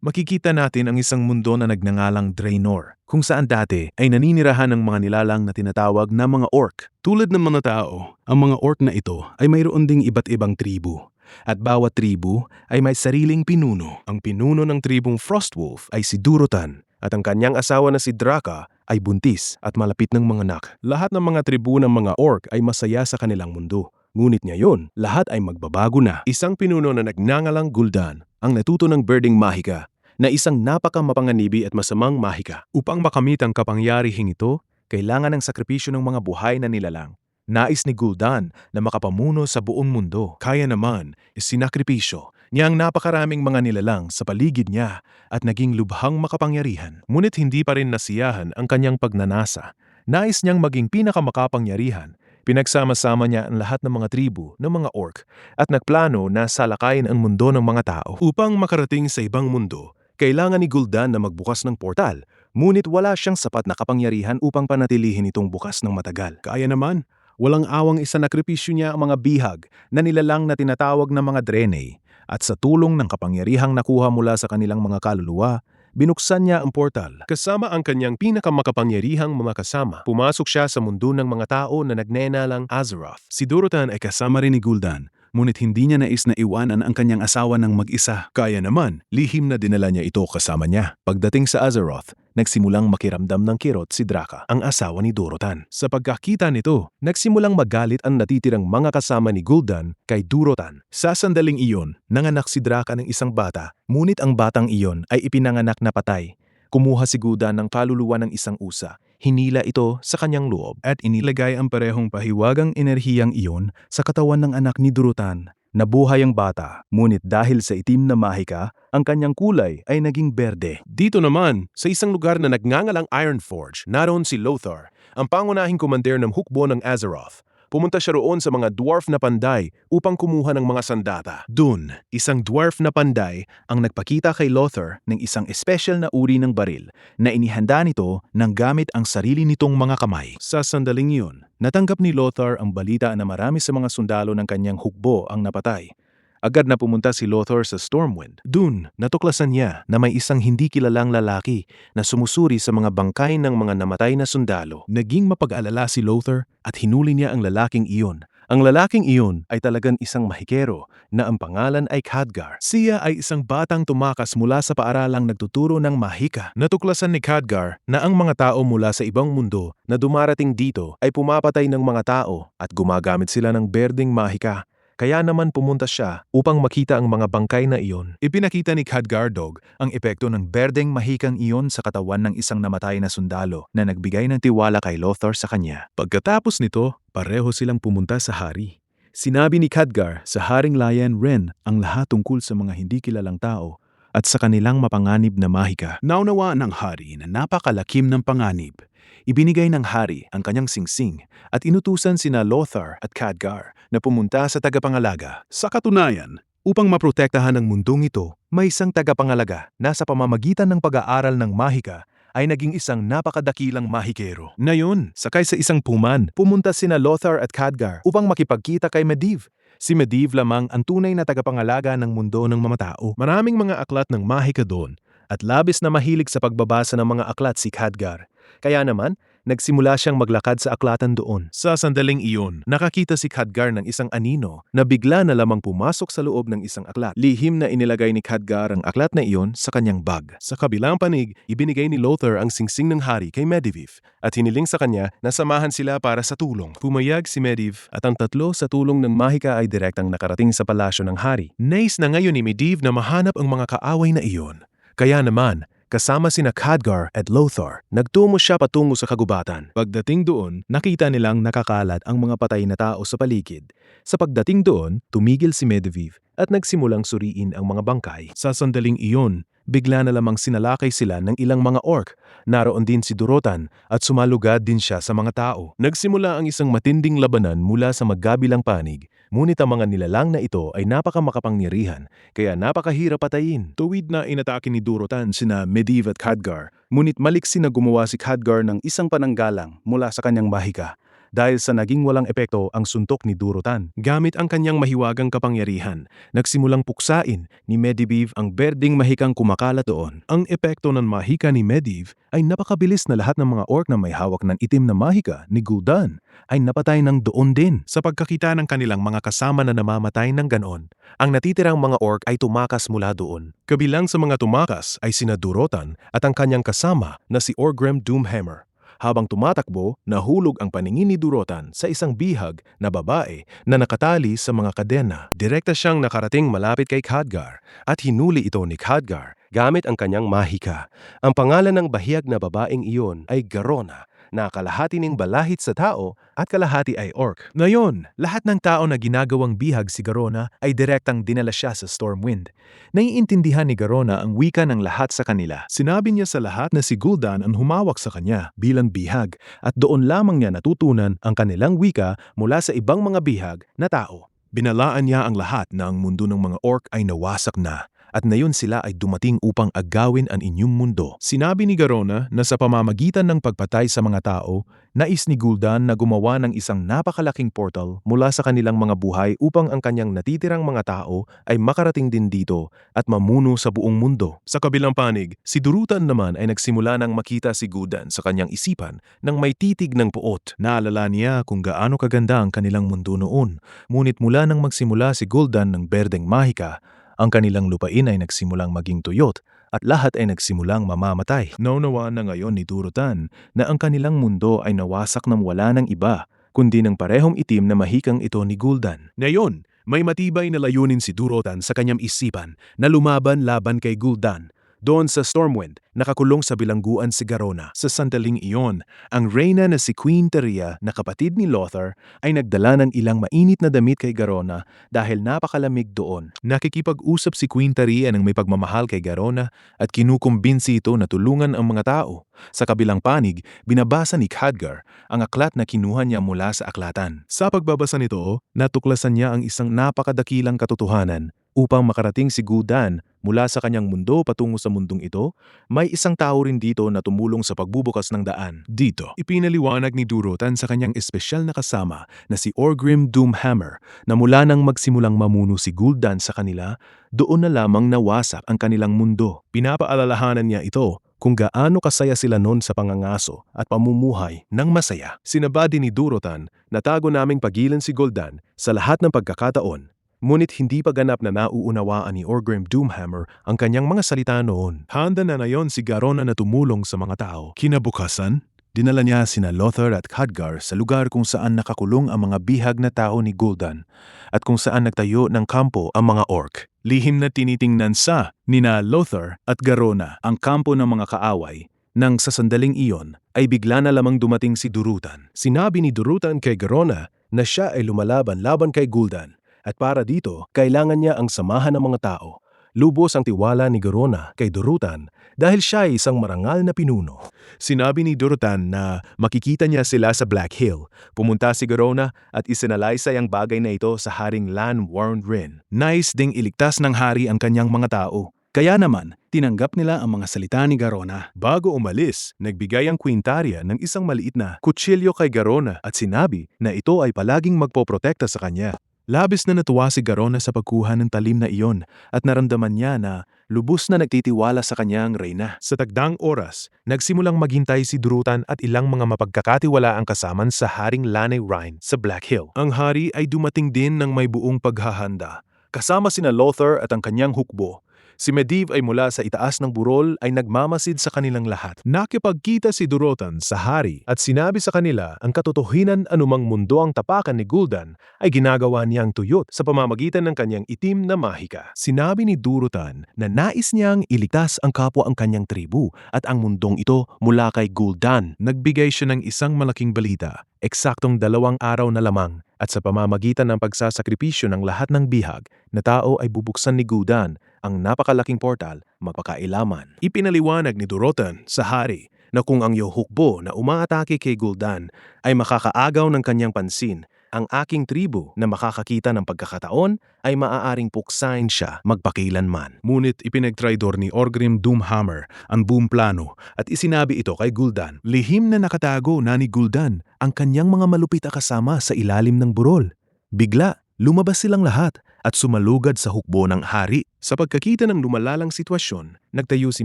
makikita natin ang isang mundo na nagngangalang Draenor, kung saan dati ay naninirahan ng mga nilalang na tinatawag na mga orc. Tulad ng mga tao, ang mga orc na ito ay mayroon ding iba't ibang tribu. At bawat tribu ay may sariling pinuno. Ang pinuno ng tribong Frostwolf ay si Durotan, at ang kanyang asawa na si Draka ay buntis at malapit ng mga anak. Lahat ng mga tribu ng mga orc ay masaya sa kanilang mundo. Ngunit ngayon, lahat ay magbabago na. Isang pinuno na nagngangalang Gul'dan ang natuto ng birding mahika, na isang napakamapanganibi at masamang mahika. Upang makamit ang kapangyarihing ito, kailangan ng sakripisyo ng mga buhay na nilalang. Nais ni Gul'dan na makapamuno sa buong mundo. Kaya naman, isinakripisyo niya ang napakaraming mga nilalang sa paligid niya at naging lubhang makapangyarihan. Ngunit hindi pa rin nasiyahan ang kanyang pagnanasa. Nais niyang maging pinakamakapangyarihan. Pinagsama-sama niya ang lahat ng mga tribu ng mga orc at nagplano na salakayin ang mundo ng mga tao. Upang makarating sa ibang mundo, kailangan ni Gul'dan na magbukas ng portal, ngunit wala siyang sapat na kapangyarihan upang panatilihin itong bukas ng matagal. Kaya naman, walang awang isanakripisyo niya ang mga bihag na nilalang na tinatawag na mga Draenei, at sa tulong ng kapangyarihang nakuha mula sa kanilang mga kaluluwa, binuksan niya ang portal. Kasama ang kanyang pinakamakapangyarihang mga kasama, pumasok siya sa mundo ng mga tao na nagnengalang Azeroth. Si Durotan ay kasama rin ni Gul'dan, ngunit hindi niya nais na iwanan ang kanyang asawa ng mag-isa. Kaya naman, lihim na dinala niya ito kasama niya. Pagdating sa Azeroth, nagsimulang makiramdam ng kirot si Draka, ang asawa ni Durotan. Sa pagkakita nito, nagsimulang magalit ang natitirang mga kasama ni Gul'dan kay Durotan. Sa sandaling iyon, nanganak si Draka ng isang bata, ngunit ang batang iyon ay ipinanganak na patay. Kumuha si Gul'dan ng kaluluwa ng isang usa. Hinila ito sa kanyang loob at inilagay ang parehong pahiwagang enerhiyang iyon sa katawan ng anak ni Durotan. Nabuhay ang bata, ngunit dahil sa itim na mahika, ang kanyang kulay ay naging berde. Dito naman, sa isang lugar na nagngangalang Ironforge, naroon si Lothar, ang pangunahing komander ng hukbo ng Azeroth. Pumunta siya roon sa mga dwarf na panday upang kumuha ng mga sandata. Doon, isang dwarf na panday ang nagpakita kay Lothar ng isang espesyal na uri ng baril na inihanda nito nang gamit ang sarili nitong mga kamay. Sa sandaling iyon, natanggap ni Lothar ang balita na marami sa mga sundalo ng kanyang hukbo ang napatay. Agad na pumunta si Lothar sa Stormwind. Doon, natuklasan niya na may isang hindi kilalang lalaki na sumusuri sa mga bangkay ng mga namatay na sundalo. Naging mapag-alala si Lothar at hinuli niya ang lalaking iyon. Ang lalaking iyon ay talagang isang mahikero na ang pangalan ay Khadgar. Siya ay isang batang tumakas mula sa paaralang nagtuturo ng mahika. Natuklasan ni Khadgar na ang mga tao mula sa ibang mundo na dumarating dito ay pumapatay ng mga tao at gumagamit sila ng berdeng mahika. Kaya naman pumunta siya upang makita ang mga bangkay na iyon. Ipinakita ni Khadgar Dog ang epekto ng berdeng mahikang iyon sa katawan ng isang namatay na sundalo na nagbigay ng tiwala kay Lothar sa kanya. Pagkatapos nito, pareho silang pumunta sa hari. Sinabi ni Khadgar sa Haring Lion Ren ang lahat tungkol sa mga hindi kilalang tao at sa kanilang mapanganib na mahika. Naunawaan ng hari na napakalakim ng panganib. Ibinigay ng hari ang kanyang singsing at inutusan sina Lothar at Khadgar na pumunta sa tagapangalaga. Sa katunayan, upang maprotektahan ang mundong ito, may isang tagapangalaga na sa pamamagitan ng pag-aaral ng mahika ay naging isang napakadakilang mahikero. Ngayon, sakay sa isang puman, pumunta sina Lothar at Khadgar upang makipagkita kay Medivh. Si Medivh lamang ang tunay na tagapangalaga ng mundo ng mga tao. Maraming mga aklat ng mahika doon at labis na mahilig sa pagbabasa ng mga aklat si Khadgar. Kaya naman, nagsimula siyang maglakad sa aklatan doon. Sa sandaling iyon, nakakita si Khadgar ng isang anino na bigla na lamang pumasok sa loob ng isang aklat. Lihim na inilagay ni Khadgar ang aklat na iyon sa kanyang bag. Sa kabilang panig, ibinigay ni Lothar ang singsing ng hari kay Medivh at hiniling sa kanya na samahan sila para sa tulong. Pumayag si Medivh at ang tatlo sa tulong ng mahika ay direktang nakarating sa palasyo ng hari. Nais na ngayon ni Medivh na mahanap ang mga kaaway na iyon. Kaya naman, kasama sina Khadgar at Lothar, nagtungo siya patungo sa kagubatan. Pagdating doon, nakita nilang nakakalat ang mga patay na tao sa paligid. Sa pagdating doon, tumigil si Medivh at nagsimulang suriin ang mga bangkay. Sa sandaling iyon, bigla na lamang sinalakay sila ng ilang mga orc. Naroon din si Durotan at sumalugad din siya sa mga tao. Nagsimula ang isang matinding labanan mula sa magkabilang panig. Ngunit ang mga nilalang na ito ay napakamakapangyarihan, kaya napakahirap patayin. Tuwid na inatake ni Durotan sina Medivh at Khadgar, ngunit maliksi na gumawa si Khadgar ng isang pananggalang mula sa kanyang mahika. dahil sa naging walang epekto ang suntok ni Durotan. Gamit ang kanyang mahiwagang kapangyarihan, nagsimulang puksain ni Medivh ang berdeng mahikang kumakalat doon. Ang epekto ng mahika ni Medivh ay napakabilis na lahat ng mga orc na may hawak ng itim na mahika ni Gul'dan ay napatay ng doon din. Sa pagkakita ng kanilang mga kasama na namamatay ng ganon, ang natitirang mga orc ay tumakas mula doon. Kabilang sa mga tumakas ay sina Durotan at ang kanyang kasama na si Orgrim Doomhammer. Habang tumatakbo, nahulog ang paningin ni Durotan sa isang bihag na babae na nakatali sa mga kadena. Direkta siyang nakarating malapit kay Khadgar at hinuli ito ni Khadgar gamit ang kanyang mahika. Ang pangalan ng bahiyag na babaeng iyon ay Garona, na kalahati ning balahit sa tao at kalahati ay orc. Ngayon, lahat ng tao na ginagawang bihag si Garona ay direktang dinala siya sa Stormwind. Naiintindihan ni Garona ang wika ng lahat sa kanila. Sinabi niya sa lahat na si Gul'dan ang humawak sa kanya bilang bihag at doon lamang niya natutunan ang kanilang wika mula sa ibang mga bihag na tao. Binalaan niya ang lahat na ang mundo ng mga orc ay nawasak na at ngayon sila ay dumating upang agawin ang inyong mundo. Sinabi ni Garona na sa pamamagitan ng pagpatay sa mga tao, nais ni Gul'dan na gumawa ng isang napakalaking portal mula sa kanilang mga buhay upang ang kanyang natitirang mga tao ay makarating din dito at mamuno sa buong mundo. Sa kabilang panig, si Durotan naman ay nagsimula nang makita si Gul'dan sa kanyang isipan nang may titig ng puot. Naalala niya kung gaano kaganda ang kanilang mundo noon. Ngunit mula nang magsimula si Gul'dan ng berdeng mahika, ang kanilang lupain ay nagsimulang maging tuyot at lahat ay nagsimulang mamamatay. Naunawaan na ngayon ni Durotan na ang kanilang mundo ay nawasak ng wala ng iba, kundi ng parehong itim na mahikang ito ni Gul'dan. Ngayon, may matibay na layunin si Durotan sa kanyang isipan na lumaban laban kay Gul'dan. Doon sa Stormwind, nakakulong sa bilangguan si Garona. Sa sandaling iyon, ang reyna na si Queen Teria na kapatid ni Lothar ay nagdala ng ilang mainit na damit kay Garona dahil napakalamig doon. Nakikipag-usap si Queen Teria ng may pagmamahal kay Garona at kinukumbinsi ito na tulungan ang mga tao. Sa kabilang panig, binabasa ni Khadgar ang aklat na kinuha niya mula sa aklatan. Sa pagbabasa nito, natuklasan niya ang isang napakadakilang katotohanan. Upang makarating si Gul'dan mula sa kanyang mundo patungo sa mundong ito, may isang tao rin dito na tumulong sa pagbubukas ng daan. Dito, ipinaliwanag ni Durotan sa kanyang espesyal na kasama na si Orgrim Doomhammer na mula nang magsimulang mamuno si Gul'dan sa kanila, doon na lamang nawasak ang kanilang mundo. Pinapaalalahanan niya ito kung gaano kasaya sila noon sa pangangaso at pamumuhay ng masaya. Sinabadi ni Durotan na tago naming pagilan si Gul'dan sa lahat ng pagkakataon. Ngunit hindi pa ganap na nauunawaan ni Orgrim Doomhammer ang kanyang mga salita noon. Handa na ngayon si Garona na tumulong sa mga tao. Kinabukasan, dinala niya sina Lothar at Khadgar sa lugar kung saan nakakulong ang mga bihag na tao ni Gul'dan at kung saan nagtayo ng kampo ang mga orc. Lihim na tinitingnan sa nina Lothar at Garona ang kampo ng mga kaaway. Nang sa sandaling iyon ay bigla na lamang dumating si Durotan. Sinabi ni Durotan kay Garona na siya ay lumalaban laban kay Gul'dan. At para dito, kailangan niya ang samahan ng mga tao. Lubos ang tiwala ni Garona kay Durotan dahil siya ay isang marangal na pinuno. Sinabi ni Durotan na makikita niya sila sa Black Hill. Pumunta si Garona at isinalaysay ang bagay na ito sa Haring Lan Wardryn. Nais ding iligtas ng hari ang kanyang mga tao. Kaya naman, tinanggap nila ang mga salita ni Garona. Bago umalis, nagbigay ang Queen Teria ng isang maliit na kutsilyo kay Garona at sinabi na ito ay palaging magpoprotekta sa kanya. Labis na natuwa si Garona sa pagkuha ng talim na iyon at naramdaman niya na lubos na nagtitiwala sa kanyang reyna. Sa tagdang oras, nagsimulang maghintay si Durotan at ilang mga mapagkakatiwalaang kasaman sa Haring Lanay Rhine sa Black Hill. Ang hari ay dumating din ng may buong paghahanda. Kasama sina Lothar at ang kanyang hukbo. Si Medivh ay mula sa itaas ng burol ay nagmamasid sa kanilang lahat. Nakipagkita si Durotan sa hari at sinabi sa kanila ang katotohanan anumang mundo ang tapakan ni Gul'dan ay ginagawa niyang tuyot sa pamamagitan ng kanyang itim na mahika. Sinabi ni Durotan na nais niyang iligtas ang kapwa ang kanyang tribu at ang mundong ito mula kay Gul'dan. Nagbigay siya ng isang malaking balita, eksaktong 2 araw na lamang at sa pamamagitan ng pagsasakripisyo ng lahat ng bihag na tao ay bubuksan ni Gul'dan ang napakalaking portal magpakailaman. Ipinaliwanag ni Durotan sa hari na kung ang hukbo na umaatake kay Gul'dan ay makakaagaw ng kanyang pansin, ang aking tribu na makakakita ng pagkakataon ay maaaring puksain siya magpakilanman. Ngunit ipinagtraidor ni Orgrim Doomhammer ang buong plano at isinabi ito kay Gul'dan. Lihim na nakatago na ni Gul'dan ang kanyang mga malupit na kasama sa ilalim ng burol. Bigla, lumabas silang lahat at sumalugad sa hukbo ng hari. Sa pagkakita ng lumalalang sitwasyon, nagtayo si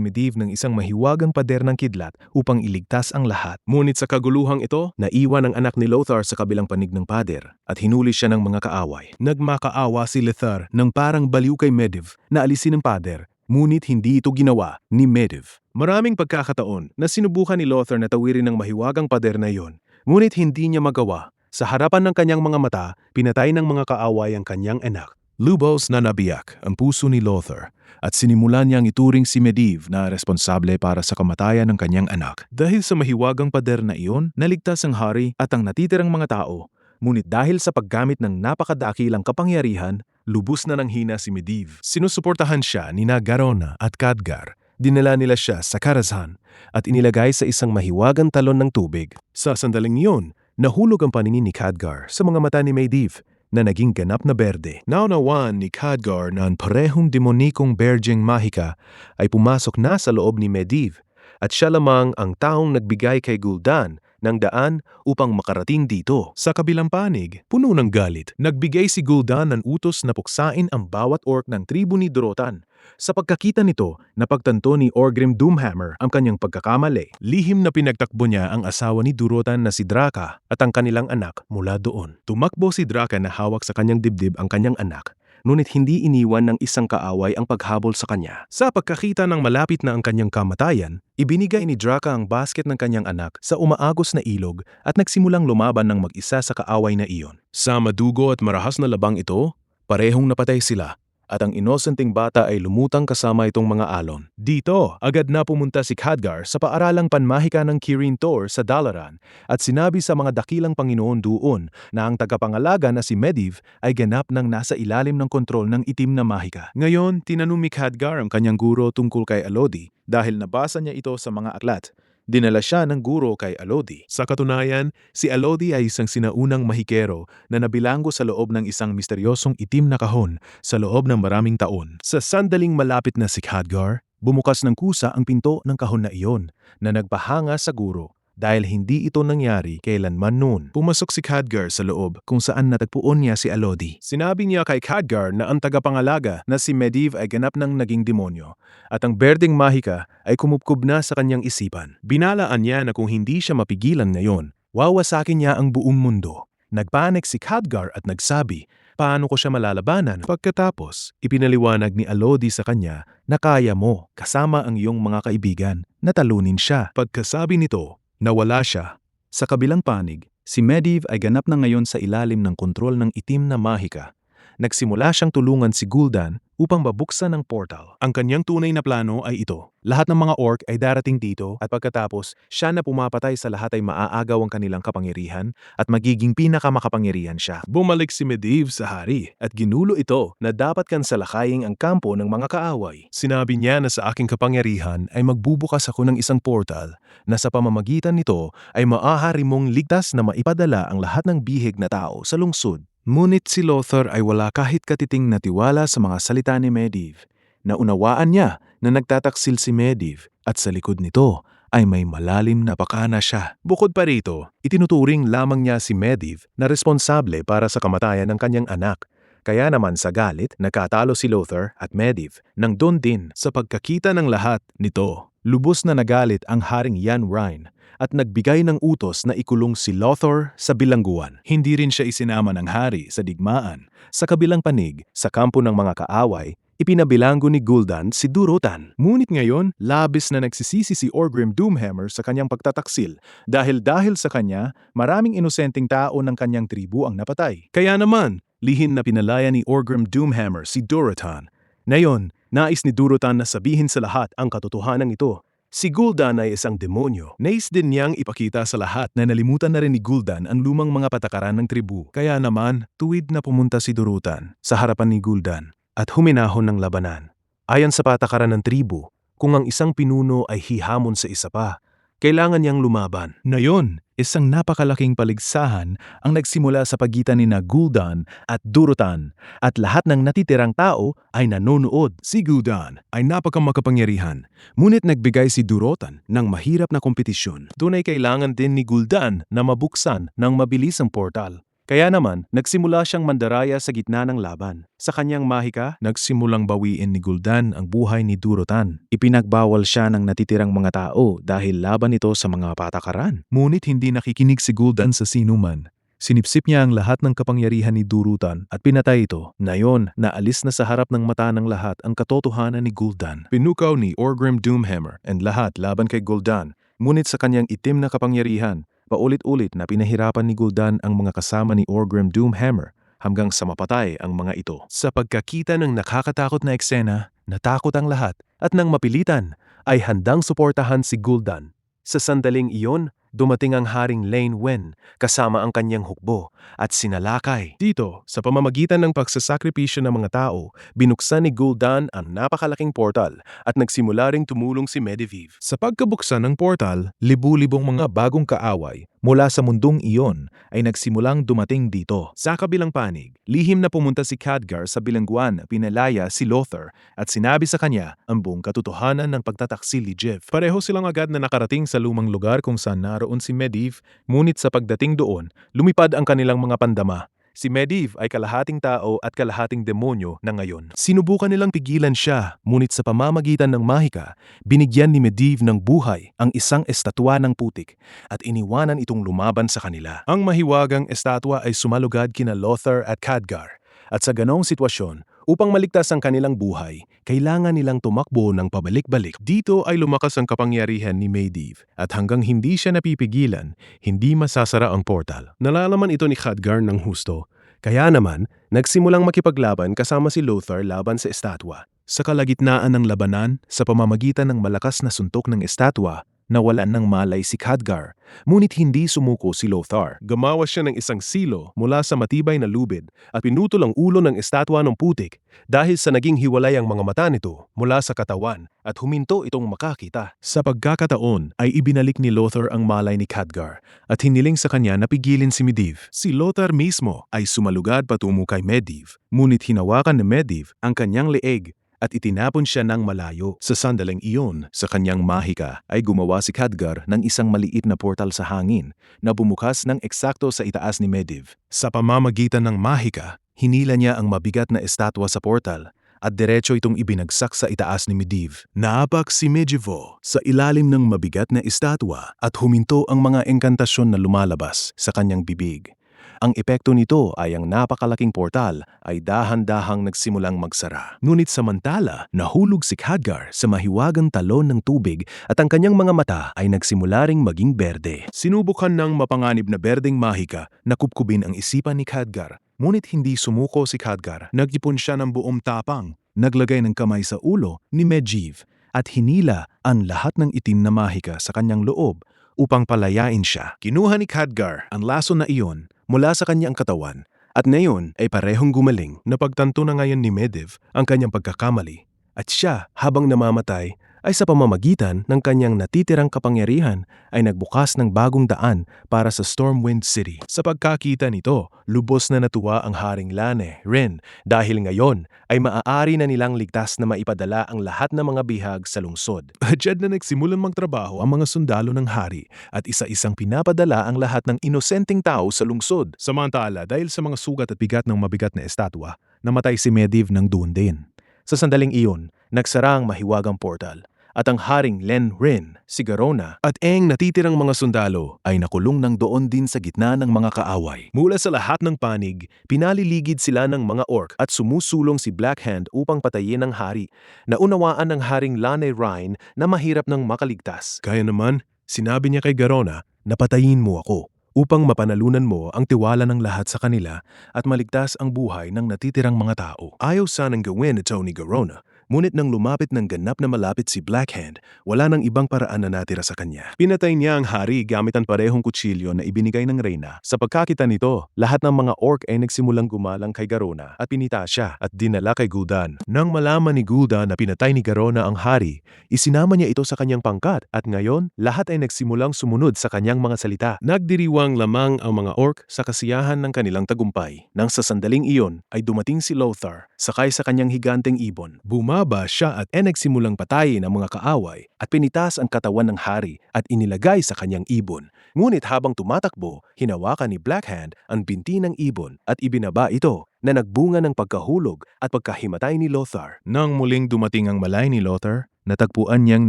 Medivh ng isang mahiwagang pader ng kidlat upang iligtas ang lahat. Ngunit sa kaguluhang ito, naiwan ang anak ni Lothar sa kabilang panig ng pader at hinuli siya ng mga kaaway. Nagmakaawa si Lothar nang parang baliw kay Medivh na alisin ang pader, ngunit hindi ito ginawa ni Medivh. Maraming pagkakataon na sinubukan ni Lothar na tawirin ng mahiwagang pader na iyon, ngunit hindi niya magawa. Sa harapan ng kanyang mga mata, pinatay ng mga kaaway ang kanyang anak. Lubos na nabiyak ang puso ni Lothar at sinimulan niyang ituring si Medivh na responsable para sa kamatayan ng kanyang anak. Dahil sa mahiwagang pader na iyon, naligtas ang hari at ang natitirang mga tao. Ngunit dahil sa paggamit ng napakadakilang kapangyarihan, lubos na nang hina si Medivh. Sinusuportahan siya ni Garona at Khadgar. Dinala nila siya sa Karazhan at inilagay sa isang mahiwagang talon ng tubig. Sa sandaling iyon, nahulog ang paningin ni Khadgar sa mga mata ni Medivh na naging ganap na berde. Naunawaan ni Khadgar na ang parehong demonikong berjeng mahika ay pumasok na sa loob ni Medivh at siya lamang ang taong nagbigay kay Gul'dan ng daan upang makarating dito. Sa kabilang panig, puno ng galit, nagbigay si Gul'dan ng utos na puksain ang bawat orc ng tribu ni Durotan. Sa pagkakita nito, napagtanto ni Orgrim Doomhammer ang kanyang pagkakamali. Lihim na pinagtakbo niya ang asawa ni Durotan na si Draka at ang kanilang anak mula doon. Tumakbo si Draka na hawak sa kanyang dibdib ang kanyang anak, ngunit hindi iniwan ng isang kaaway ang paghabol sa kanya. Sa pagkakita ng malapit na ang kanyang kamatayan, ibinigay ni Draka ang basket ng kanyang anak sa umaagos na ilog at nagsimulang lumaban ng mag-isa sa kaaway na iyon. Sa madugo at marahas na labang ito, parehong napatay sila at ang inosenteng bata ay lumutang kasama itong mga alon. Dito, agad na pumunta si Khadgar sa paaralang panmahika ng Kirin Tor sa Dalaran at sinabi sa mga dakilang Panginoon doon na ang tagapangalaga na si Medivh ay ganap nang nasa ilalim ng kontrol ng itim na mahika. Ngayon, tinanong ni Khadgar ang kanyang guro tungkol kay Alodi dahil nabasa niya ito sa mga aklat. Dinala siya ng guro kay Alodi. Sa katunayan, si Alodi ay isang sinaunang mahikero na nabilanggo sa loob ng isang misteryosong itim na kahon sa loob ng maraming taon. Sa sandaling malapit na si Khadgar, bumukas ng kusa ang pinto ng kahon na iyon na nagpahanga sa guro. Dahil hindi ito nangyari kailanman noon. Pumasok si Khadgar sa loob kung saan natagpuan niya si Alodi. Sinabi niya kay Khadgar na ang tagapangalaga na si Medivh ay ganap ng naging demonyo at ang berdeng mahika ay kumupkob na sa kanyang isipan. Binalaan niya na kung hindi siya mapigilan ngayon, wawasakin niya ang buong mundo. Nagpanik si Khadgar at nagsabi, paano ko siya malalabanan? Pagkatapos, ipinaliwanag ni Alodi sa kanya na kaya mo, kasama ang iyong mga kaibigan, na talunin siya. Pagkasabi nito, nawala siya. Sa kabilang panig, si Medivh ay ganap na ngayon sa ilalim ng kontrol ng itim na mahika. Nagsimula siyang tulungan si Gul'dan upang mabuksan ang portal. Ang kanyang tunay na plano ay ito. Lahat ng mga orc ay darating dito at pagkatapos siya na pumapatay sa lahat ay maaagaw ang kanilang kapangyarihan at magiging pinakamakapangyarihan siya. Bumalik si Medivh sa hari at ginulo ito na dapat kansalakayin ang kampo ng mga kaaway. Sinabi niya na sa aking kapangyarihan ay magbubukas ako ng isang portal na sa pamamagitan nito ay maaari mong ligtas na maipadala ang lahat ng bihig na tao sa lungsod. Ngunit si Lothar ay wala kahit katiting na tiwala sa mga salita ni Medivh. Naunawaan niya na nagtataksil si Medivh at sa likod nito ay may malalim na pakana siya. Bukod pa rito, itinuturing lamang niya si Medivh na responsable para sa kamatayan ng kanyang anak. Kaya naman sa galit, nakatalo si Lothar at Medivh nang doon din. Sa pagkakita ng lahat nito, lubos na nagalit ang Haring Jan Rhine at nagbigay ng utos na ikulong si Lothar sa bilangguan. Hindi rin siya isinama ng hari sa digmaan. Sa kabilang panig, sa kampo ng mga kaaway, ipinabilanggo ni Gul'dan si Durotan. Ngunit ngayon, labis na nagsisisi si Orgrim Doomhammer sa kanyang pagtataksil dahil sa kanya, maraming inosenteng tao ng kanyang tribu ang napatay. Kaya naman, lihin na pinalaya ni Orgrim Doomhammer si Durotan. Ngayon, nais ni Durotan na sabihin sa lahat ang katotohanan ito. Si Gul'dan ay isang demonyo. Nais din niyang ipakita sa lahat na nalimutan na rin ni Gul'dan ang lumang mga patakaran ng tribu. Kaya naman, tuwid na pumunta si Durotan sa harapan ni Gul'dan at huminahon ng labanan. Ayon sa patakaran ng tribu, kung ang isang pinuno ay hihamon sa isa pa, kailangan niyang lumaban. Ngayon, Isang napakalaking paligsahan ang nagsimula sa pagitan ni Gul'dan at Durotan at lahat ng natitirang tao ay nanonood. Si Gul'dan ay napakamakapangyarihan, ngunit nagbigay si Durotan ng mahirap na kompetisyon. Doon ay kailangan din ni Gul'dan na mabuksan ng mabilis ang portal. Kaya naman, nagsimula siyang mandaraya sa gitna ng laban. Sa kanyang mahika, nagsimulang bawiin ni Gul'dan ang buhay ni Durotan. Ipinagbawal siya ng natitirang mga tao dahil laban ito sa mga patakaran. Ngunit hindi nakikinig si Gul'dan sa sinuman. Sinipsip niya ang lahat ng kapangyarihan ni Durotan at pinatay ito. Ngayon, naalis na sa harap ng mata ng lahat ang katotohanan ni Gul'dan. Pinukaw ni Orgrim Doomhammer and lahat laban kay Gul'dan. Ngunit sa kanyang itim na kapangyarihan, paulit-ulit na pinahirapan ni Gul'dan ang mga kasama ni Orgrim Doomhammer hanggang sa mapatay ang mga ito. Sa pagkakita ng nakakatakot na eksena, natakot ang lahat at nang mapilitan ay handang suportahan si Gul'dan. Sa sandaling iyon, dumating ang Haring Lane Wen kasama ang kanyang hukbo at sinalakay. Dito, sa pamamagitan ng pagsasakripisyo ng mga tao, binuksan ni Gul'dan ang napakalaking portal at nagsimula ring tumulong si Medivh. Sa pagkabuksan ng portal, libu-libong mga bagong kaaway mula sa mundong iyon ay nagsimulang dumating dito. Sa kabilang panig, lihim na pumunta si Khadgar sa bilangguan at pinalaya si Lothar at sinabi sa kanya ang buong katotohanan ng pagtataksil ni Jeff. Pareho silang agad na nakarating sa lumang lugar kung saan naroon si Medivh, ngunit sa pagdating doon, lumipad ang kanilang mga pandama. Si Medivh ay kalahating tao at kalahating demonyo na ngayon. Sinubukan nilang pigilan siya, ngunit sa pamamagitan ng mahika, binigyan ni Medivh ng buhay ang isang estatwa ng putik at iniwanan itong lumaban sa kanila. Ang mahiwagang estatwa ay sumalugad kina Lothar at Khadgar. At sa ganong sitwasyon, upang maligtas ang kanilang buhay, kailangan nilang tumakbo ng pabalik-balik. Dito ay lumakas ang kapangyarihan ni Medivh at hanggang hindi siya napipigilan, hindi masasara ang portal. Nalalaman ito ni Khadgar ng husto. Kaya naman, nagsimulang makipaglaban kasama si Lothar laban sa estatwa. Sa kalagitnaan ng labanan, sa pamamagitan ng malakas na suntok ng estatwa, nawalan ng malay si Khadgar, ngunit hindi sumuko si Lothar. Gumawa siya ng isang silo mula sa matibay na lubid at pinutol ang ulo ng estatwa ng putik dahil sa naging hiwalay ang mga mata nito mula sa katawan at huminto itong makakita. Sa pagkakataon ay ibinalik ni Lothar ang malay ni Khadgar at hiniling sa kanya na pigilin si Medivh. Si Lothar mismo ay sumalugad patungo kay Medivh, ngunit hinawakan ni Medivh ang kanyang leeg at itinapon siya ng malayo. Sa sandaling iyon, sa kanyang mahika ay gumawa si Khadgar ng isang maliit na portal sa hangin na bumukas ng eksakto sa itaas ni Medivh. Sa pamamagitan ng mahika, hinila niya ang mabigat na estatwa sa portal at diretso itong ibinagsak sa itaas ni Medivh. Naapak si Medivh sa ilalim ng mabigat na estatwa at huminto ang mga engkantasyon na lumalabas sa kanyang bibig. Ang epekto nito ay ang napakalaking portal ay dahan-dahang nagsimulang magsara. Ngunit samantala, nahulog si Khadgar sa mahiwagang talon ng tubig at ang kanyang mga mata ay nagsimula ring maging berde. Sinubukan ng mapanganib na berdeng mahika na kupkubin ang isipan ni Khadgar, ngunit hindi sumuko si Khadgar. Nag-ipon siya ng buong tapang, naglagay ng kamay sa ulo ni Medivh at hinila ang lahat ng itim na mahika sa kanyang loob upang palayain siya. Kinuha ni Khadgar ang laso na iyon mula sa kanyang katawan at ngayon ay parehong gumaling. Napagtanto na ngayon ni Medivh ang kanyang pagkakamali at siya habang namamatay ay sa pamamagitan ng kanyang natitirang kapangyarihan ay nagbukas ng bagong daan para sa Stormwind City. Sa pagkakita nito, lubos na natuwa ang Haring Lane Ren dahil ngayon ay maaari na nilang ligtas na maipadala ang lahat ng mga bihag sa lungsod. Diyan na nagsimulang magtrabaho ang mga sundalo ng hari at isa-isang pinapadala ang lahat ng inosenteng tao sa lungsod. Samantala, dahil sa mga sugat at bigat ng mabigat na estatwa, namatay si Medivh ng doon din. Sa sandaling iyon, nagsara ang mahiwagang portal at ang Haring Len Rin, si Garona at ang natitirang mga sundalo ay nakulong ng doon din sa gitna ng mga kaaway. Mula sa lahat ng panig, pinaliligid sila ng mga orc at sumusulong si Blackhand upang patayin ang hari. Naunawaan ng Haring Lane Rhine na mahirap nang makaligtas. Kaya naman, sinabi niya kay Garona na patayin mo ako upang mapanalunan mo ang tiwala ng lahat sa kanila at maligtas ang buhay ng natitirang mga tao. Ayaw sanang gawin ito ni Garona Ngunit nang lumapit ng ganap na malapit si Blackhand, wala nang ibang paraan na natira sa kanya. Pinatay niya ang hari gamit ang parehong kutsilyo na ibinigay ng reyna. Sa pagkakita nito, lahat ng mga orc ay nagsimulang gumalang kay Garona at pinita siya at dinala kay Gul'dan. Nang malaman ni Gul'dan na pinatay ni Garona ang hari, isinama niya ito sa kanyang pangkat at ngayon lahat ay nagsimulang sumunod sa kanyang mga salita. Nagdiriwang lamang ang mga orc sa kasiyahan ng kanilang tagumpay. Nang sa sandaling iyon ay dumating si Lothar, sakay sa kanyang higanteng ibon. Bumaba siya at nagsimulang patayin ang mga kaaway at pinitas ang katawan ng hari at inilagay sa kanyang ibon. Ngunit habang tumatakbo, hinawakan ni Blackhand ang binti ng ibon at ibinaba ito na nagbunga ng pagkahulog at pagkahimatay ni Lothar. Nang muling dumating ang malay ni Lothar, natagpuan niyang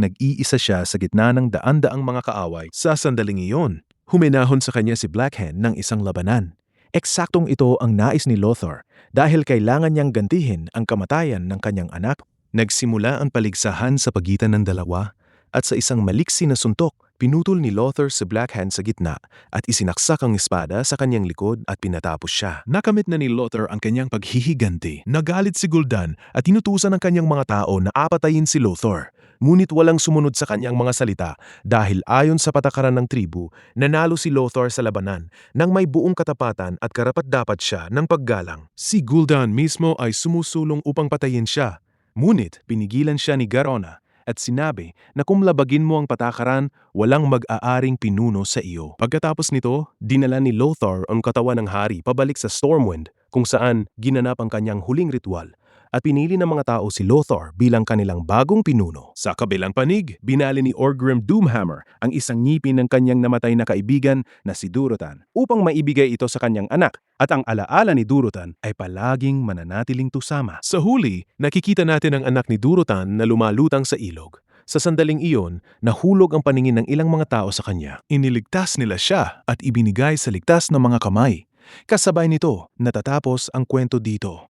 nag-iisa siya sa gitna ng daan-daang mga kaaway. Sa sandaling iyon, huminahon sa kanya si Blackhand ng isang labanan. Eksaktong ito ang nais ni Lothar dahil kailangan niyang gantihin ang kamatayan ng kanyang anak. Nagsimula ang paligsahan sa pagitan ng dalawa at sa isang maliksi na suntok, pinutol ni Lothar si Blackhand sa gitna at isinaksak ang espada sa kanyang likod at pinatapos siya. Nakamit na ni Lothar ang kanyang paghihiganti. Nagalit si Gul'dan at inutusan ng kanyang mga tao na apatayin si Lothar. Ngunit walang sumunod sa kanyang mga salita dahil ayon sa patakaran ng tribu, nanalo si Lothar sa labanan nang may buong katapatan at karapat-dapat siya ng paggalang. Si Gul'dan mismo ay sumusulong upang patayin siya. Ngunit pinigilan siya ni Garona at sinabi na kung labagin mo ang patakaran, walang mag-aaring pinuno sa iyo. Pagkatapos nito, dinala ni Lothar ang katawan ng hari pabalik sa Stormwind kung saan ginanap ang kanyang huling ritual at pinili ng mga tao si Lothar bilang kanilang bagong pinuno. Sa kabilang panig, binali ni Orgrim Doomhammer ang isang ngipin ng kanyang namatay na kaibigan na si Durotan upang maibigay ito sa kanyang anak at ang alaala ni Durotan ay palaging mananatiling tusama. Sa huli, nakikita natin ang anak ni Durotan na lumalutang sa ilog. Sa sandaling iyon, nahulog ang paningin ng ilang mga tao sa kanya. Iniligtas nila siya at ibinigay sa ligtas ng mga kamay. Kasabay nito, natatapos ang kwento dito.